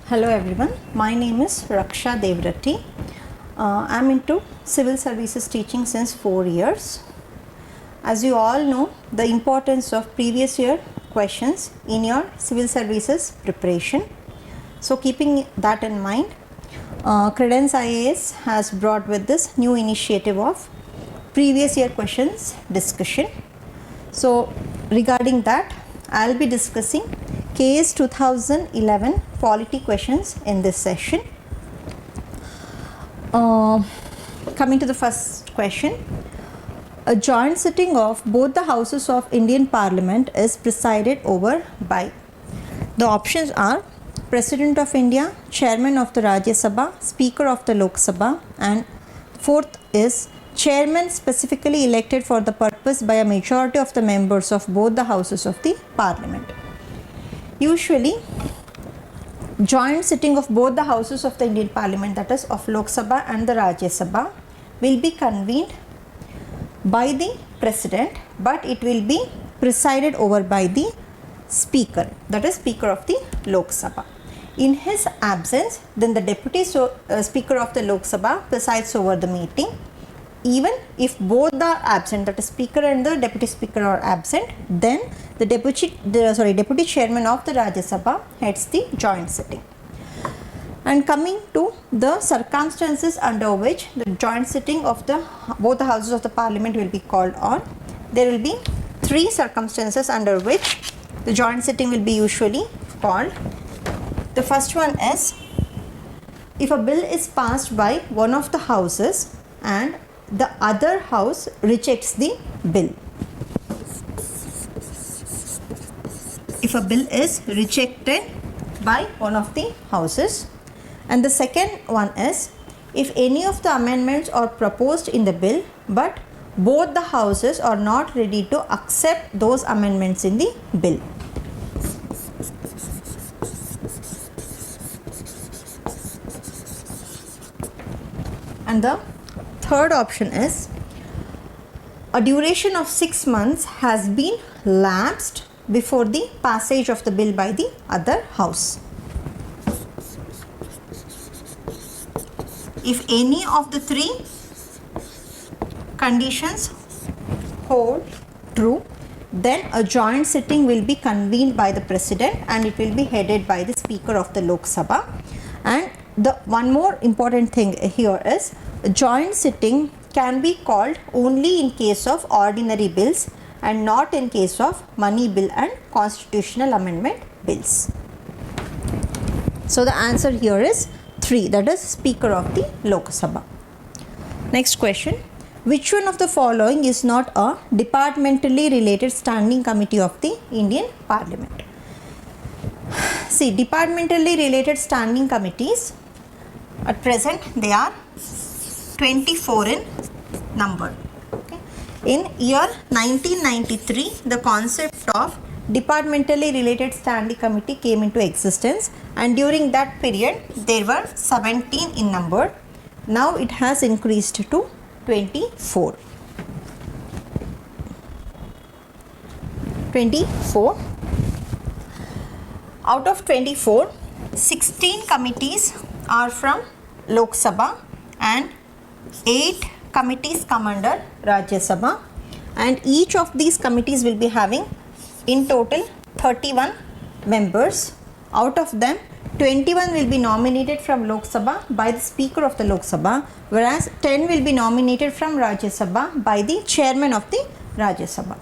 Hello everyone, my name is Raksha Devratti. I am into civil services teaching since 4 years. As you all know, the importance of previous year questions in your civil services preparation. So keeping that in mind, Credence IAS has brought with this new initiative of previous year questions discussion. So regarding that, I will be discussing KAS 2011 Polity questions in this session. Coming to the first question, a joint sitting of both the houses of Indian Parliament is presided over by. The options are President of India, Chairman of the Rajya Sabha, Speaker of the Lok Sabha, and fourth is Chairman specifically elected for the purpose by a majority of the members of both the houses of the Parliament. Usually, joint sitting of both the houses of the Indian Parliament, that is of Lok Sabha and the Rajya Sabha, will be convened by the President, but it will be presided over by the Speaker, that is Speaker of the Lok Sabha. In his absence, then the Deputy Speaker of the Lok Sabha presides over the meeting. Even if both are absent, that is Speaker and the Deputy Speaker are absent, then the Deputy Chairman of the Rajya Sabha heads the joint sitting. And coming to the circumstances under which the joint sitting of both the houses of the Parliament will be called on, there will be three circumstances under which the joint sitting will be usually called. The first one is if a bill is passed by one of the houses and the other house rejects the bill. If a bill is rejected by one of the houses. And the second one is if any of the amendments are proposed in the bill but both the houses are not ready to accept those amendments in the bill. And the third option is a duration of 6 months has been lapsed before the passage of the bill by the other house. If any of the three conditions hold true, then a joint sitting will be convened by the President and it will be headed by the Speaker of the Lok Sabha. And the one more important thing here is a joint sitting can be called only in case of ordinary bills and not in case of money bill and constitutional amendment bills. So the answer here is 3, that is Speaker of the Lok Sabha. Next question, which one of the following is not a departmentally related standing committee of the Indian Parliament? See, departmentally related standing committees at present they are 24 in number. Okay. In year 1993, the concept of departmentally related standing committee came into existence, and during that period there were 17 in number. Now it has increased to 24. 24. Out of 24, 16 committees are from Lok Sabha and 8 committees come under Rajya Sabha, and each of these committees will be having in total 31 members. Out of them, 21 will be nominated from Lok Sabha by the Speaker of the Lok Sabha, whereas 10 will be nominated from Rajya Sabha by the Chairman of the Rajya Sabha.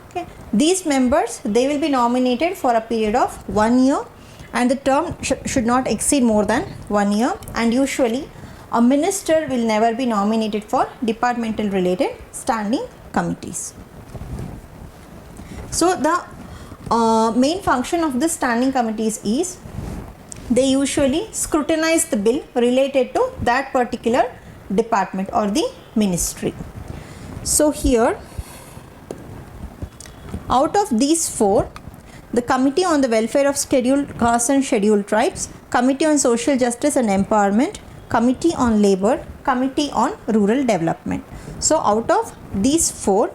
Okay. These members, they will be nominated for a period of 1 year, and the term should not exceed more than 1 year, and usually a minister will never be nominated for departmental related standing committees. So the main function of the standing committees is they usually scrutinize the bill related to that particular department or the ministry. So here, out of these 4, the Committee on the Welfare of Scheduled Castes and Scheduled Tribes, Committee on Social Justice and Empowerment, Committee on Labour, Committee on Rural Development. So out of these 4,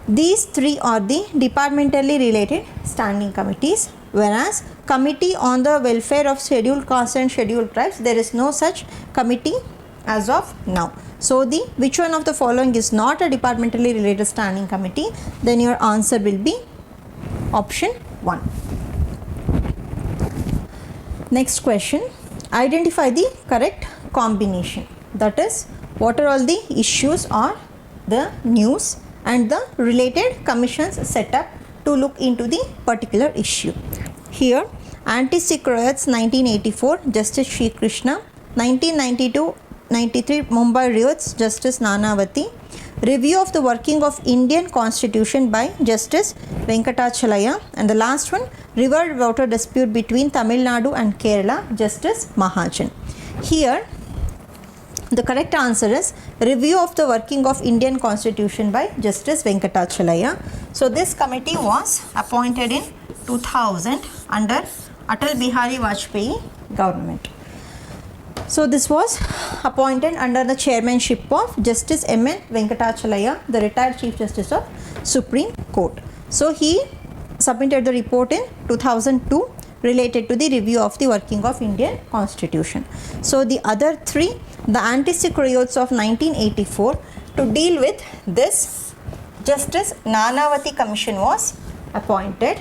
these 3 are the departmentally related standing committees, whereas Committee on the Welfare of Scheduled Castes and Scheduled Tribes. There is no such committee as of now. So which one of the following is not a departmentally related standing committee? Then your answer will be option 1. Next question. Identify the correct combination. That is, what are all the issues or the news and the related commissions set up to look into the particular issue. Here, Anti-Sikh Riots 1984, Justice Sri Krishna. 1992-93 Mumbai Riots, Justice Nanavati. Review of the working of Indian Constitution by Justice Venkatachalaya. And the last one, river water dispute between Tamil Nadu and Kerala, Justice Mahajan. Here, the correct answer is review of the working of Indian Constitution by Justice Venkatachalaya. So this committee was appointed in 2000 under Atal Bihari Vajpayee government. So this was appointed under the chairmanship of Justice M.N. Venkatachalaya, the retired Chief Justice of Supreme Court. So he submitted the report in 2002 related to the review of the working of Indian Constitution. So the other three, the Anti-Sikh Riots of 1984, to deal with this, Justice Nanavati Commission was appointed,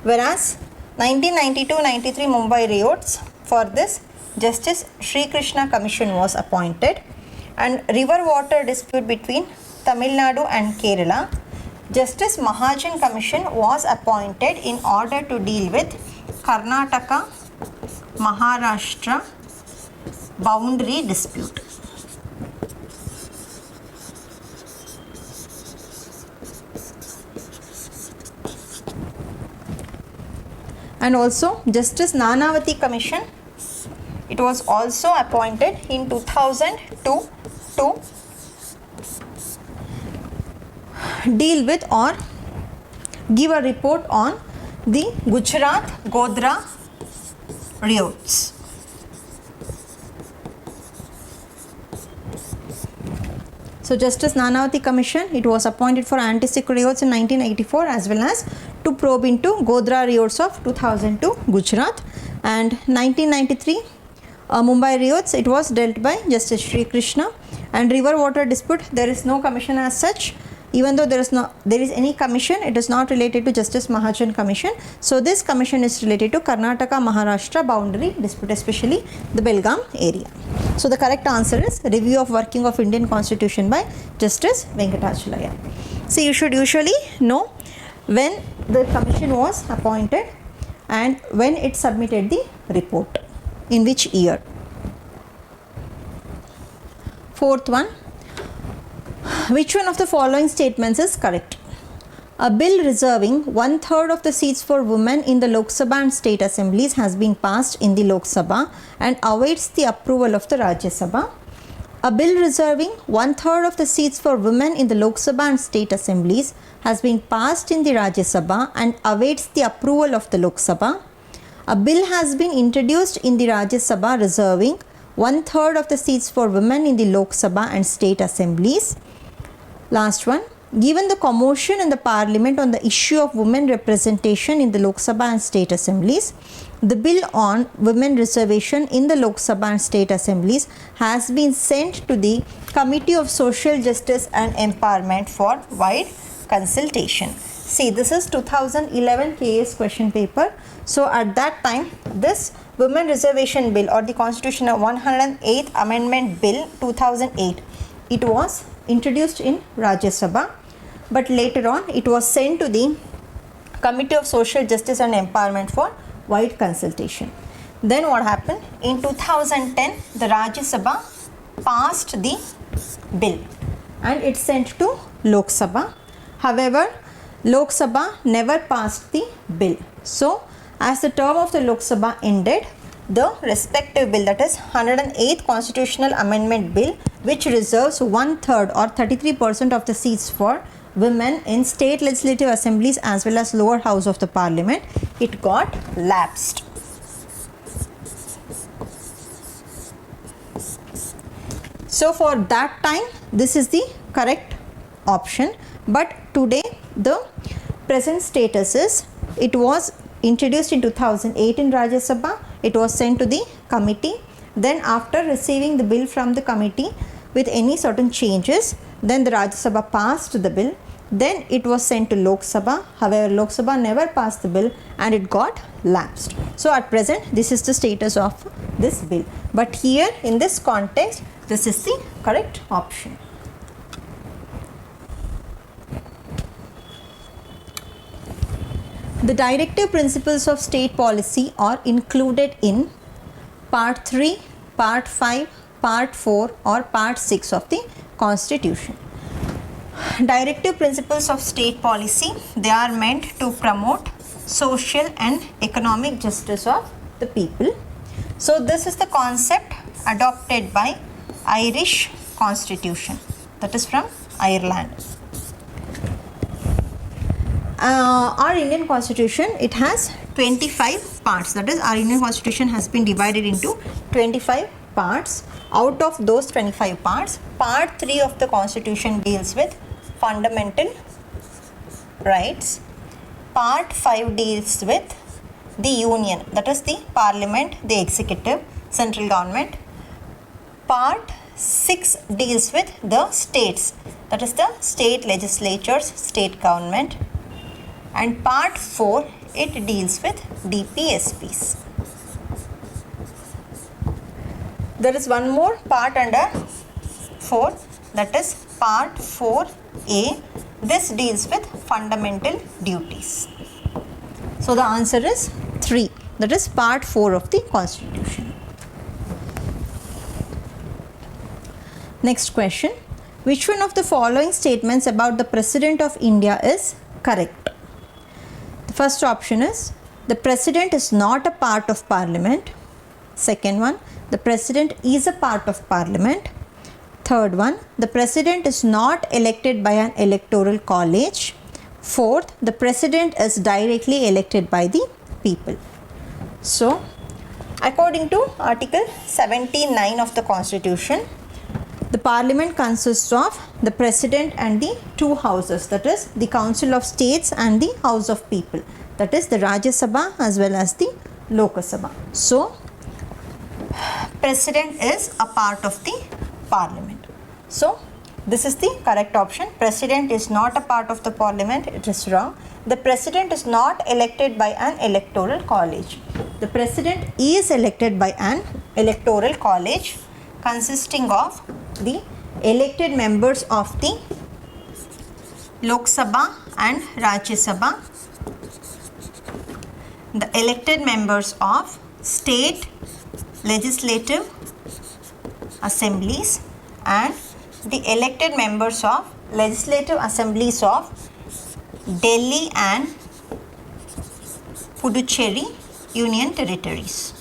whereas 1992-93 Mumbai Riots, for this Justice Sri Krishna Commission was appointed, and river water dispute between Tamil Nadu and Kerala, Justice Mahajan Commission was appointed in order to deal with Karnataka Maharashtra boundary dispute. And also Justice Nanavati Commission, it was also appointed in 2002 to deal with or give a report on the Gujarat Godhra riots. So Justice Nanavati Commission, it was appointed for Anti-Sikh riots in 1984 as well as to probe into Godhra riots of 2002 Gujarat, and 1993 Mumbai riots, it was dealt by Justice Sri Krishna. And river water dispute, there is no commission as such. Even though there is any commission, it is not related to Justice Mahajan Commission. So this commission is related to Karnataka Maharashtra boundary dispute, especially the Belgaum area. So the correct answer is review of working of Indian Constitution by Justice Venkatachalaya. So you should usually know when the commission was appointed and when it submitted the report, in which year. Fourth one, which one of the following statements is correct? A bill reserving 1/3 of the seats for women in the Lok Sabha and state assemblies has been passed in the Lok Sabha and awaits the approval of the Rajya Sabha. A bill reserving 1/3 of the seats for women in the Lok Sabha and state assemblies has been passed in the Rajya Sabha and awaits the approval of the Lok Sabha. A bill has been introduced in the Rajya Sabha reserving 1/3 of the seats for women in the Lok Sabha and state assemblies. Last one, given the commotion in the parliament on the issue of women representation in the Lok Sabha and state assemblies, the bill on women reservation in the Lok Sabha and state assemblies has been sent to the Committee of Social Justice and Empowerment for wide consultation. See, this is 2011 KAS question paper. So at that time, this women reservation bill or the Constitutional 108th Amendment Bill 2008, it was introduced in Rajya Sabha, but later on it was sent to the Committee of Social Justice and Empowerment for wide consultation. Then what happened? In 2010, the Rajya Sabha passed the bill and it sent to Lok Sabha. However, Lok Sabha never passed the bill. So, as the term of the Lok Sabha ended, the respective bill, that is 108th Constitutional Amendment Bill, which reserves 1/3 or 33% of the seats for women in state legislative assemblies as well as lower house of the parliament, it got lapsed. So for that time, this is the correct option, but today the present status is it was introduced in 2008 in Rajya Sabha. It was sent to the committee. Then after receiving the bill from the committee with any certain changes, then the Rajya Sabha passed the bill. Then it was sent to Lok Sabha. However, Lok Sabha never passed the bill and it got lapsed. So at present, this is the status of this bill. But here in this context, this is the correct option. The directive principles of state policy are included in Part 3, Part 5, Part 4 or Part 6 of the Constitution. Directive principles of state policy, they are meant to promote social and economic justice of the people. So this is the concept adopted by Irish Constitution, that is from Ireland. Our Indian Constitution, it has 25 parts, that is our Indian Constitution has been divided into 25 parts. Out of those 25 parts, Part 3 of the Constitution deals with fundamental rights. Part 5 deals with the union, that is the parliament, the executive, central government. Part 6 deals with the states, that is the state legislatures, state government. And Part 4, it deals with DPSPs. There is one more part under 4, that is Part 4A. This deals with fundamental duties. So the answer is 3, that is Part 4 of the Constitution. Next question. Which one of the following statements about the President of India is correct? The first option is, the President is not a part of Parliament. Second one, the President is a part of Parliament. Third one, the President is not elected by an electoral college. Fourth, the President is directly elected by the people. So, according to Article 79 of the Constitution, the Parliament consists of the President and the two houses, that is the Council of States and the House of People, that is the Rajya Sabha as well as the Lok Sabha. So, President is a part of the Parliament. So, this is the correct option. President is not a part of the Parliament. It is wrong. The President is not elected by an electoral college. The President is elected by an electoral college consisting of the elected members of the Lok Sabha and Rajya Sabha, the elected members of state legislative assemblies and the elected members of legislative assemblies of Delhi and Puducherry Union Territories.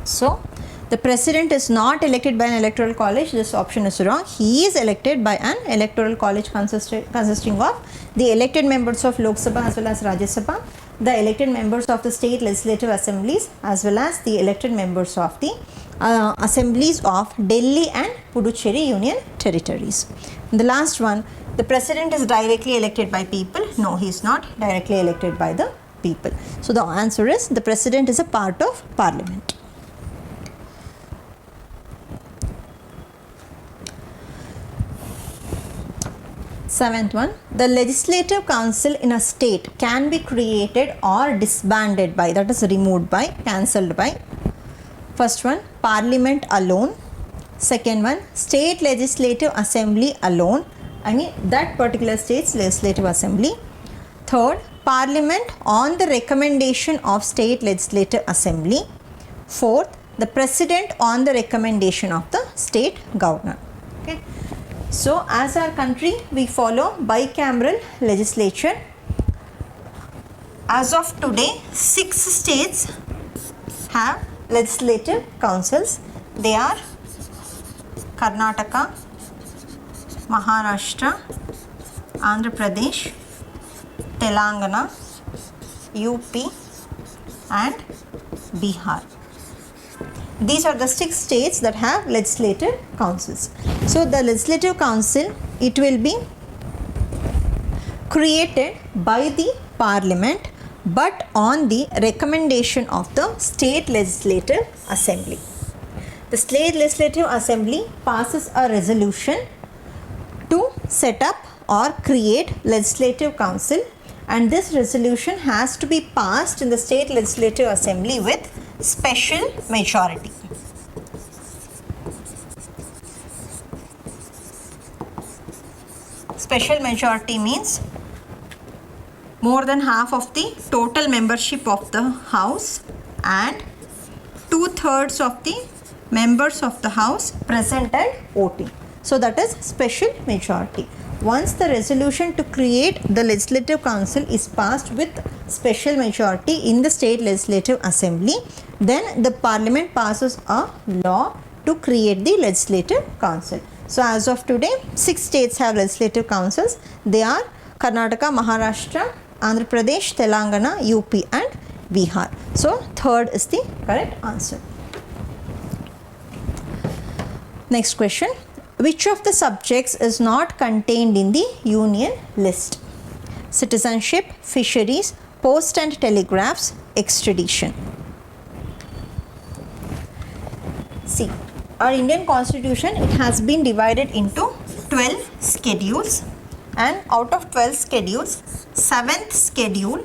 So, the President is not elected by an electoral college. This option is wrong. He is elected by an electoral college consisting of the elected members of Lok Sabha as well as Rajya Sabha, the elected members of the state legislative assemblies as well as the elected members of the assemblies of Delhi and Puducherry Union Territories. And the last one, the President is directly elected by people. No, he is not directly elected by the people. So the answer is, the President is a part of Parliament. Seventh one, the legislative council in a state can be created or disbanded by, that is removed by, cancelled by. First one, Parliament alone. Second one, state legislative assembly alone. I mean that particular state's legislative assembly. Third, Parliament on the recommendation of state legislative assembly. Fourth, the President on the recommendation of the state governor. Okay. So, as our country, we follow bicameral legislature. As of today, 6 states have legislative councils. They are Karnataka, Maharashtra, Andhra Pradesh, Telangana, UP and Bihar. These are the 6 states that have legislative councils. So, the legislative council, it will be created by the Parliament but on the recommendation of the State Legislative Assembly. The State Legislative Assembly passes a resolution to set up or create Legislative Council, and this resolution has to be passed in the State Legislative Assembly with special majority. Special majority means more than half of the total membership of the House and 2/3 of the members of the House present and voting. So that is special majority. Once the resolution to create the Legislative Council is passed with special majority in the State Legislative Assembly, then the Parliament passes a law to create the Legislative Council. So as of today, 6 states have Legislative Councils. They are Karnataka, Maharashtra, Andhra Pradesh, Telangana, UP and Bihar. So third is the correct answer. Next question. Which of the subjects is not contained in the Union list? Citizenship, fisheries, post and telegraphs, extradition. See, our Indian Constitution, it has been divided into 12 schedules, and out of 12 schedules, 7th schedule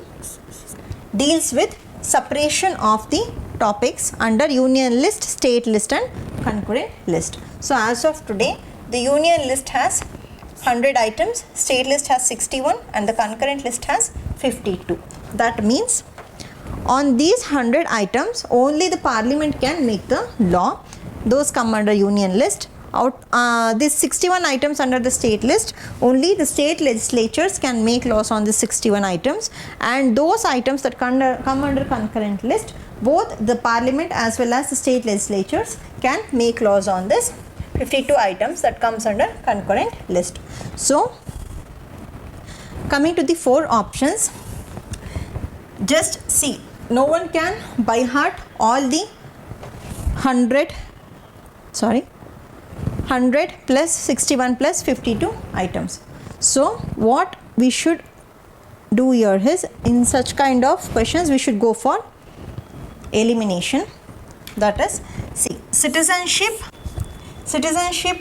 deals with separation of the topics under Union list, state list and concurrent list. So as of today, the Union list has 100 items, state list has 61 and the concurrent list has 52. That means on these 100 items, only the Parliament can make the law. Those come under Union list. These 61 items under the state list, only the state legislatures can make laws on the 61 items, and those items that come under concurrent list, both the Parliament as well as the state legislatures can make laws on this 52 items that comes under concurrent list. So coming to the 4 options, just see, no one can by heart all the 100 plus 61 plus 52 items. So what we should do here is, in such kind of questions we should go for elimination. That is, see, citizenship,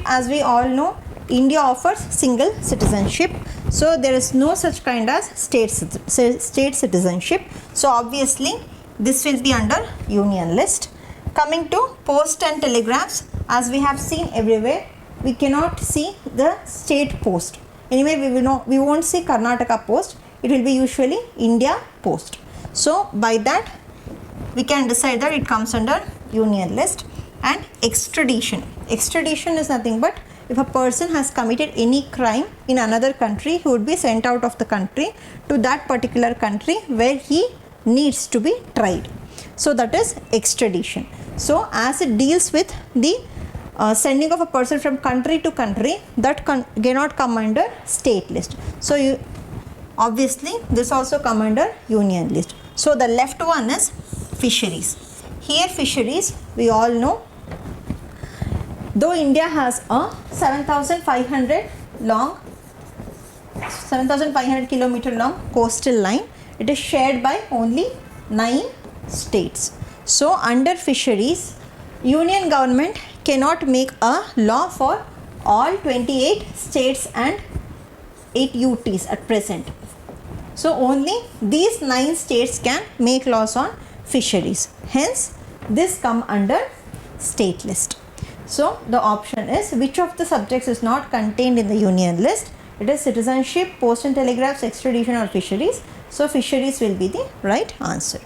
as we all know, India offers single citizenship, so there is no such kind as state citizenship. So obviously this will be under Union list. Coming to post and telegraphs, as we have seen everywhere, we cannot see the state post. Anyway, we won't see Karnataka post. It will be usually India post. So by that we can decide that it comes under Union list. And extradition. Extradition is nothing but if a person has committed any crime in another country, he would be sent out of the country to that particular country where he needs to be tried. So that is extradition. So as it deals with the sending of a person from country to country, that cannot come under state list. So obviously this also come under Union list. So the left one is fisheries. Here fisheries, we all know, though India has a 7,500 kilometer long coastal line, it is shared by only 9 states. So under fisheries, Union government cannot make a law for all 28 states and 8 UTs at present. So only these 9 states can make laws on fisheries. Hence this come under state list. So the option is, which of the subjects is not contained in the Union list? It is citizenship, post and telegraphs, extradition or fisheries. So fisheries will be the right answer.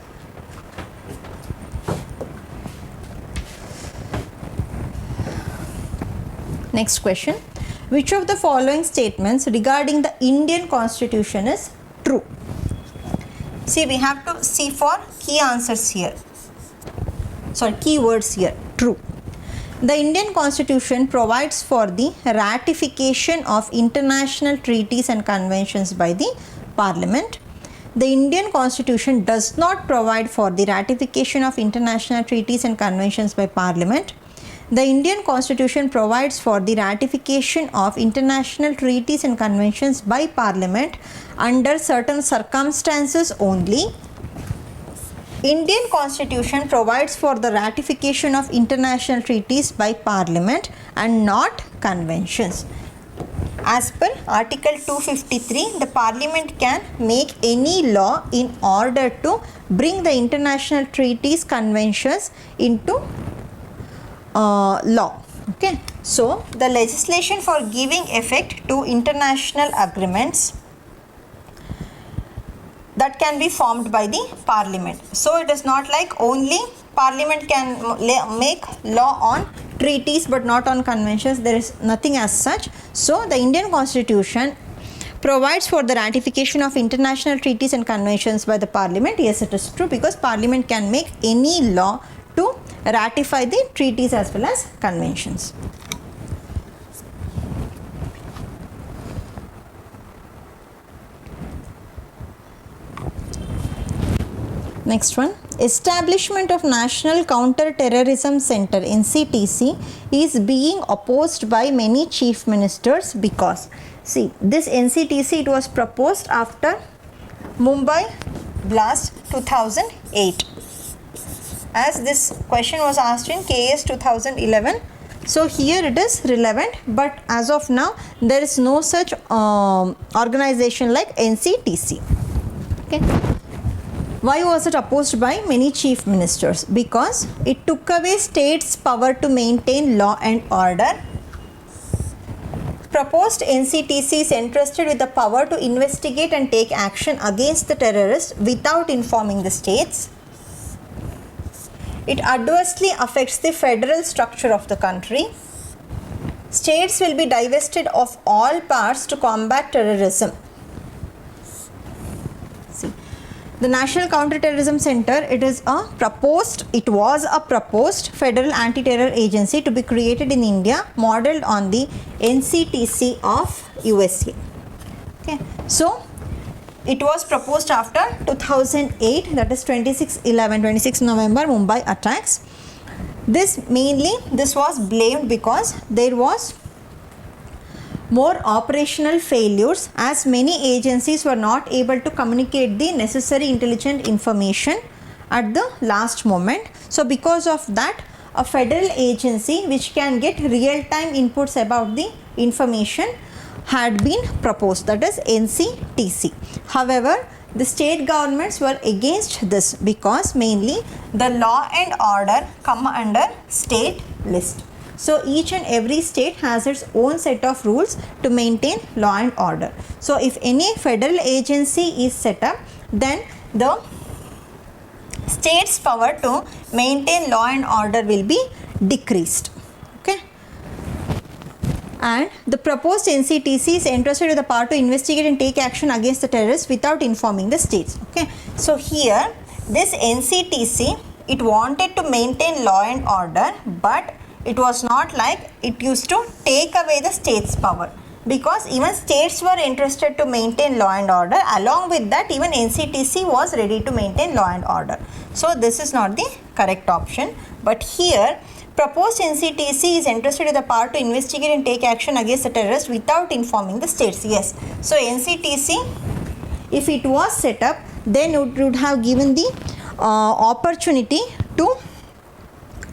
Next question. Which of the following statements regarding the Indian Constitution is true? See, we have to see for key answers here. Keywords here. True. The Indian Constitution provides for the ratification of international treaties and conventions by the Parliament. The Indian Constitution does not provide for the ratification of international treaties and conventions by Parliament. The Indian Constitution provides for the ratification of international treaties and conventions by Parliament under certain circumstances only. Indian Constitution provides for the ratification of international treaties by Parliament and not conventions. As per Article 253, the Parliament can make any law in order to bring the international treaties, conventions into law. Okay. So, the legislation for giving effect to international agreements that can be formed by the Parliament. So, it is not like only Parliament can make law on treaties but not on conventions. There is nothing as such. So, the Indian Constitution provides for the ratification of international treaties and conventions by the Parliament. Yes, it is true, because Parliament can make any law to ratify the treaties as well as conventions. Next one, establishment of National Counter-Terrorism Center NCTC is being opposed by many chief ministers because, see, this NCTC, it was proposed after Mumbai blast 2008. As this question was asked in KAS 2011, so here it is relevant, but as of now there is no such organization like NCTC. Okay. Why was it opposed by many chief ministers? Because it took away states' power to maintain law and order. Proposed NCTC is entrusted with the power to investigate and take action against the terrorists without informing the states. It adversely affects the federal structure of the country. States will be divested of all powers to combat terrorism. See, the National Counter-Terrorism Center, it was a proposed federal anti-terror agency to be created in India, modeled on the NCTC of USA. Okay, so it was proposed after 2008, that is 26 November Mumbai attacks. This was blamed because there was more operational failures, as many agencies were not able to communicate the necessary intelligent information at the last moment. So because of that, a federal agency which can get real-time inputs about the information had been proposed, that is NCTC. However, the state governments were against this because mainly the law and order come under state list. So each and every state has its own set of rules to maintain law and order. So if any federal agency is set up, then the state's power to maintain law and order will be decreased. Okay. And the proposed NCTC is entrusted with the power to investigate and take action against the terrorists without informing the states. Okay. So here this NCTC, it wanted to maintain law and order, but it was not like it used to take away the state's power, because even states were interested to maintain law and order. Along with that, even NCTC was ready to maintain law and order. So this is not the correct option. But here, proposed NCTC is entrusted with the power to investigate and take action against the terrorists without informing the states. Yes. So NCTC, if it was set up, then it would have given the opportunity to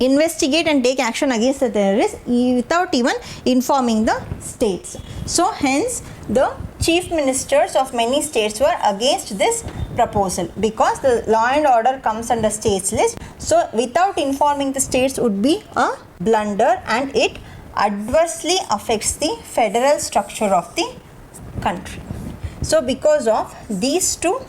investigate and take action against the terrorists without even informing the states. So hence the chief ministers of many states were against this proposal, because the law and order comes under states list. So without informing the states would be a blunder, and it adversely affects the federal structure of the country. So because of these two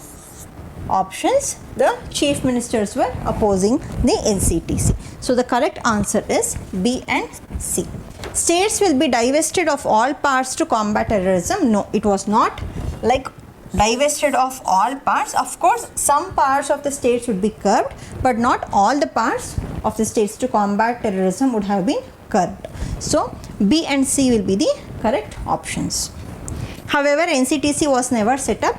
options, the chief ministers were opposing the NCTC. So the correct answer is B and C. States will be divested of all powers to combat terrorism. No, it was not like divested of all powers. Of course, some powers of the states would be curbed, but not all the powers of the states to combat terrorism would have been curbed. So B and C will be the correct options. However, NCTC was never set up,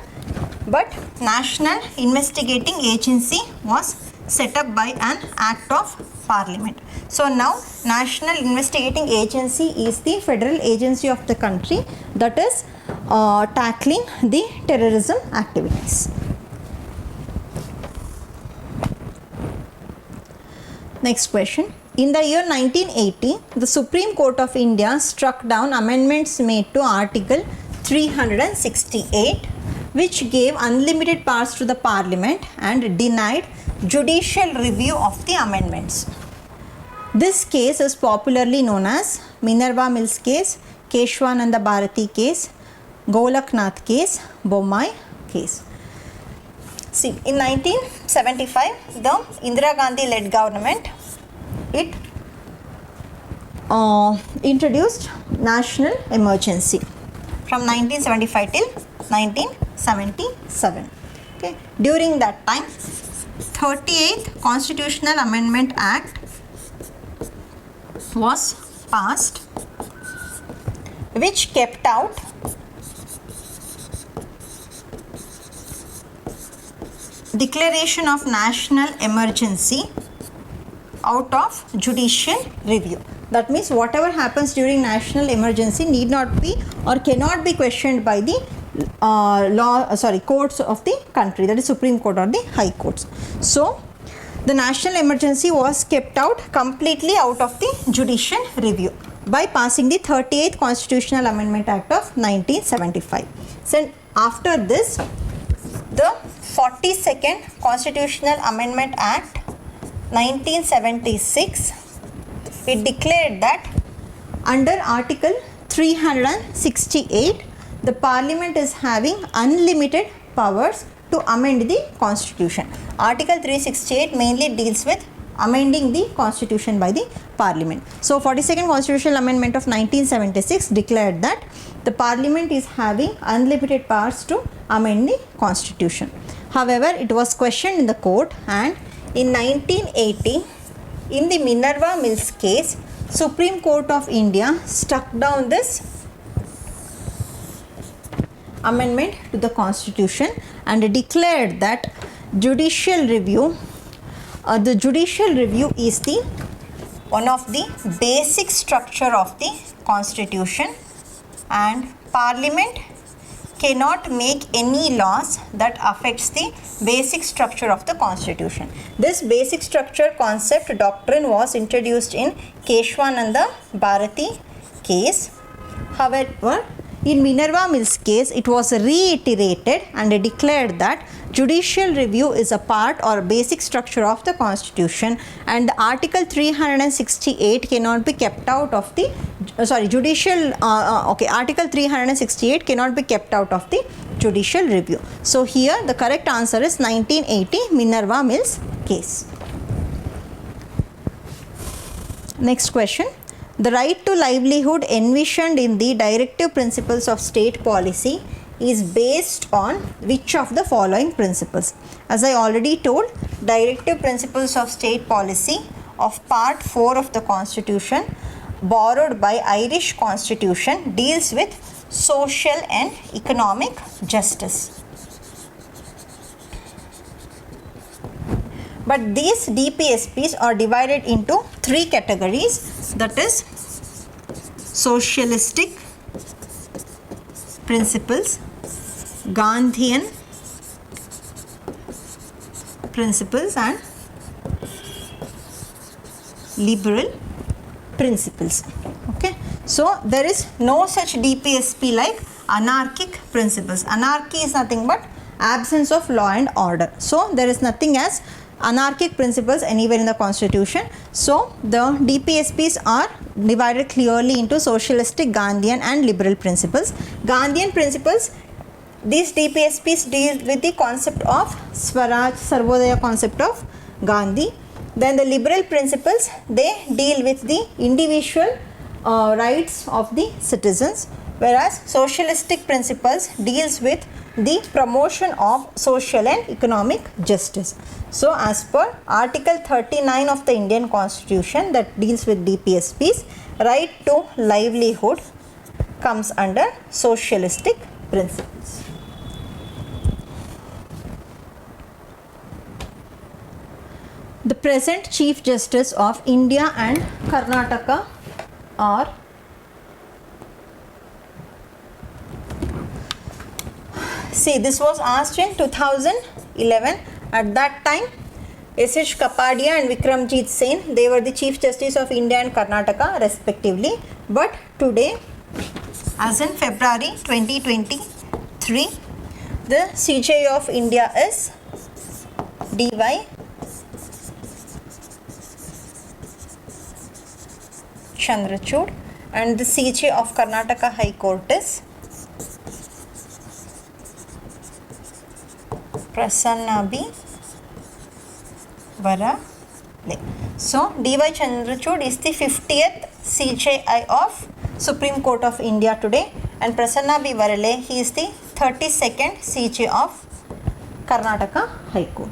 but National Investigating Agency was set up by an Act of Parliament. So now National Investigating Agency is the federal agency of the country that is tackling the terrorism activities. Next question. In the year 1980, the Supreme Court of India struck down amendments made to Article 368, which gave unlimited powers to the Parliament and denied judicial review of the amendments. This case is popularly known as Minerva Mills case, Keshwananda Bharati case, Golaknath case, Bommai case. See, in 1975, the Indira Gandhi led government, it introduced national emergency from 1975 till 1977. Okay. During that time, 38th Constitutional Amendment Act was passed, which kept out declaration of national emergency out of judicial review. That means whatever happens during national emergency need not be or cannot be questioned by the courts of the country, that is Supreme Court or the High Courts. So the national emergency was kept out completely out of the judicial review by passing the 38th Constitutional Amendment Act of 1975. So after this, the 42nd Constitutional Amendment Act 1976, it declared that under Article 368, the Parliament is having unlimited powers to amend the Constitution. Article 368 mainly deals with amending the Constitution by the Parliament. So 42nd Constitutional Amendment of 1976 declared that the Parliament is having unlimited powers to amend the Constitution. However, it was questioned in the court, and in 1980, in the Minerva Mills case, Supreme Court of India struck down this amendment to the Constitution and declared that judicial review, the judicial review is the one of the basic structure of the Constitution, and Parliament cannot make any laws that affects the basic structure of the Constitution. This basic structure concept doctrine was introduced in Keshwananda Bharati case. However, in Minerva Mills case, it was reiterated and declared that judicial review is a part or basic structure of the Constitution, and Article 368 cannot be kept out of the Article 368 cannot be kept out of the judicial review. So here the correct answer is 1980 Minerva Mills case. Next question. The right to livelihood envisioned in the directive principles of state policy is based on which of the following principles? As I already told, directive principles of state policy of part 4 of the Constitution, borrowed by Irish Constitution, deals with social and economic justice. But these DPSPs are divided into 3 categories, that is socialistic principles, Gandhian principles, and liberal principles. Okay, so there is no such DPSP like anarchic principles. Anarchy is nothing but absence of law and order. So there is nothing as anarchic principles anywhere in the Constitution. So the DPSPs are divided clearly into socialistic, Gandhian and liberal principles. Gandhian principles, these DPSPs deal with the concept of Swaraj, Sarvodaya concept of Gandhi. Then the liberal principles, they deal with the individual rights of the citizens, whereas socialistic principles deals with the promotion of social and economic justice. So as per Article 39 of the Indian Constitution that deals with DPSPs, right to livelihood comes under socialistic principles. The present Chief Justice of India and Karnataka are see, this was asked in 2011. At that time, S.H. Kapadia and Vikramjit Sen, they were the Chief Justice of India and Karnataka respectively. But today, as in February 2023, the CJI of India is D.Y. Chandrachud, and the CJI of Karnataka High Court is Prasanna B. Varale. So, D.Y. Chandrachud is the 50th CJI of Supreme Court of India today, and Prasanna B. Varale, he is the 32nd CJI of Karnataka High Court.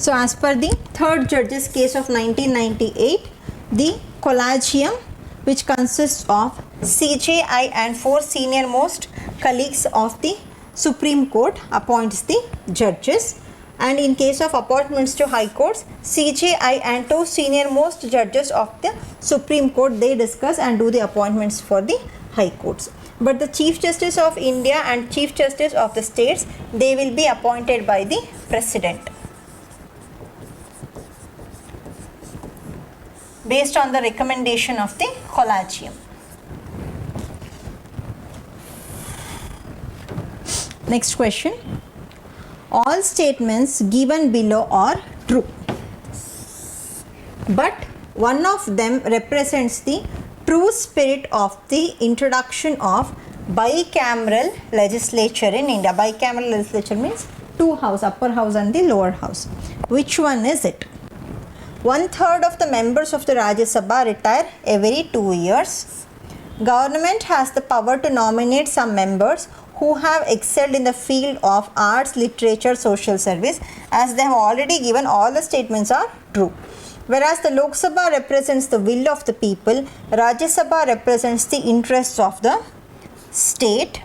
So, as per the third judge's case of 1998, the collegium, which consists of CJI and 4 senior most colleagues of the Supreme Court, appoints the judges, and in case of appointments to high courts, CJI and 2 senior most judges of the Supreme Court, they discuss and do the appointments for the high courts. But the Chief Justice of India and Chief Justice of the states, they will be appointed by the President based on the recommendation of the collegium. Next question. All statements given below are true, but one of them represents the true spirit of the introduction of bicameral legislature in India. Bicameral legislature means 2 houses, upper house and the lower house. Which one is it? 1/3 of the members of the Rajya Sabha retire every 2 years. Government has the power to nominate some members who have excelled in the field of arts, literature, social service. As they have already given, all the statements are true. Whereas the Lok Sabha represents the will of the people, Rajya Sabha represents the interests of the state.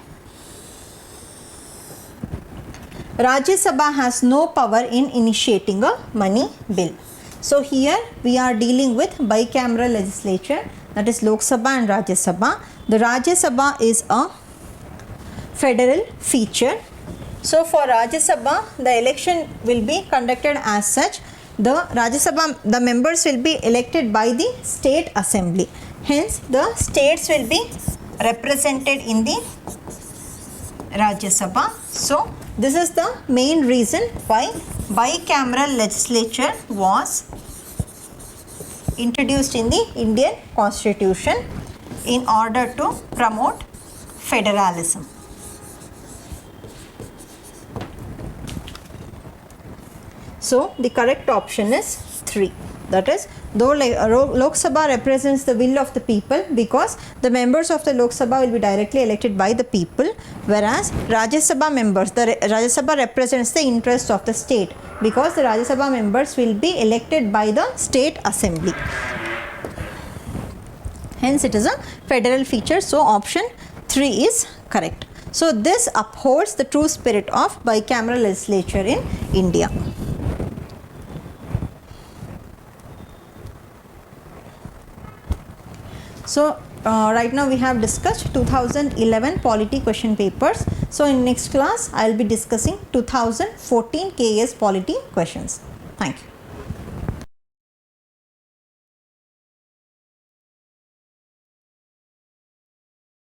Rajya Sabha has no power in initiating a money bill. So here we are dealing with bicameral legislature, that is Lok Sabha and Rajya Sabha. The Rajya Sabha is a federal feature. So for Rajya Sabha, the election will be conducted as such. The Rajya Sabha, the members will be elected by the state assembly. Hence, the states will be represented in the Rajya Sabha. So, this is the main reason why bicameral legislature was introduced in the Indian Constitution in order to promote federalism. So, the correct option is 3. That is, though Lok Sabha represents the will of the people, because the members of the Lok Sabha will be directly elected by the people, whereas Rajya Sabha members, the Rajya Sabha represents the interests of the state, because the Rajya Sabha members will be elected by the state assembly. Hence, it is a federal feature. So, option 3 is correct. So, this upholds the true spirit of bicameral legislature in India. So, right now we have discussed 2011 Polity question papers. So, in next class I will be discussing 2014 KAS Polity questions. Thank you.